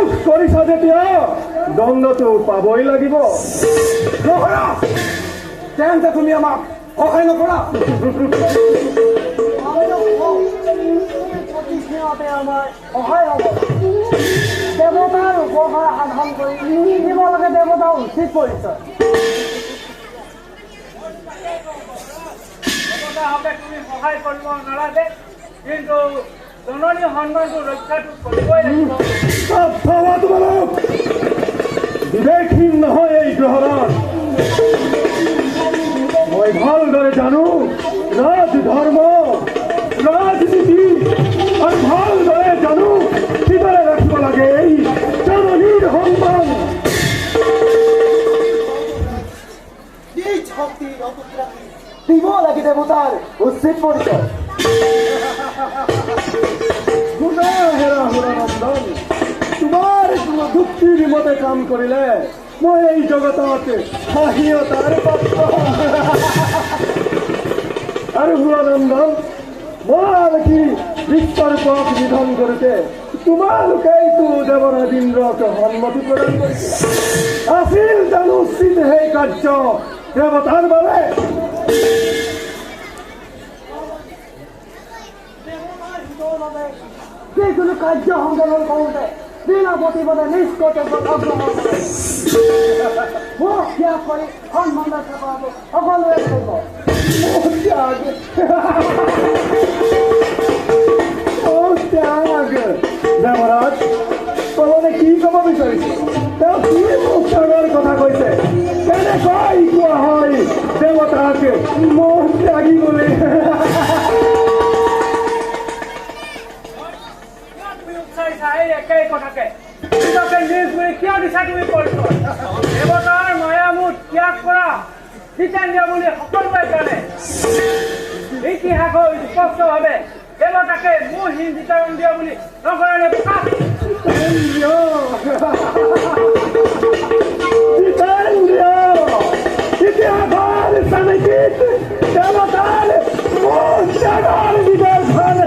দোষ কৰিছা যেতিয়া দণ্ডটো পাবই লাগিব। নকৰা তেন্তে তুমি আমাক সহায় নকৰা। আমাৰ সহায় হ'ব দেৱতাৰ উপহাৰ সাধন কৰি দিব লাগে দেৱতাৰ উচিত পৰিচয়। তুমি সহায় কৰিব নালাগে, কিন্তু জননী সন্মানটো ৰক্ষাটো কৰিবই লাগিব। তোমালোক বিবেকহীন নহয় এই গ্ৰহণত। মই ভালদৰে জানো ৰাজধৰ্ম ৰাজনীতি আৰু ভালদৰে জানো কিদৰে ৰাখিব লাগে এই জননীৰ সন্মান। দিব লাগে দেৱতাৰ উচিত পৰিচয়। শুনা হেৰা সুৰানন্দন, তোমাৰ যুক্তিৰ মতে কাম কৰিলে মই এই জগতত হাঁহিয়তাৰ পাত্ৰ। আৰু সুৰানন্দন, মই কি বিশ্বৰূপক নিধন কৰোঁতে তোমালোকেইতো দেৱৰাজ ইন্দ্ৰক সন্মতি প্ৰদান কৰিছিলা। আছিল জানো উচিত সেই কাৰ্য দেৱতাৰ বাবে? যিকোনো কাৰ্য সংগ্ৰহ কৰোঁতে বিনা প্ৰতিবাদে নিষ্কৰ্তব্য অগ্ৰহণ কৰে। মোক ত্যাগ কৰি সন্মান ৰক্ষা কৰাটো সকলোৱে কৰিব। দেৱৰাজ কলনে কি ক'ব বিচাৰিছে? তেওঁ কি মোক ত্যাগৰ কথা কৈছে? কেনেকৈ কোৱা হয় দেৱতাক মোক ত্যাগী বুলি? একেই কথাকে নিজকে নিজ বুলি কিয় দিছা তুমি পৰিচয়? দেৱতাৰ মায়ামোহ ত্যাগ কৰা জিতেন্দ্ৰ বুলি সকলোৱে জানে। ইতিহাসৰ স্পষ্টভাৱে দেৱতাকে মোহহীন জিতেন্দ্ৰ বুলি নগৰণে প্ৰকাশ। ইতিহাসৰ চানেকিত দেৱতাৰ মোহ ত্যাগৰ নিদৰ্শন।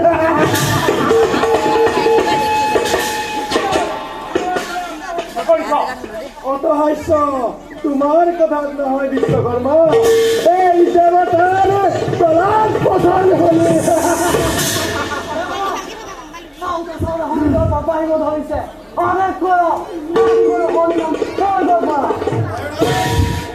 অত হাস্য তোমাৰ কথাত নহয় বিশ্বকৰ্মা।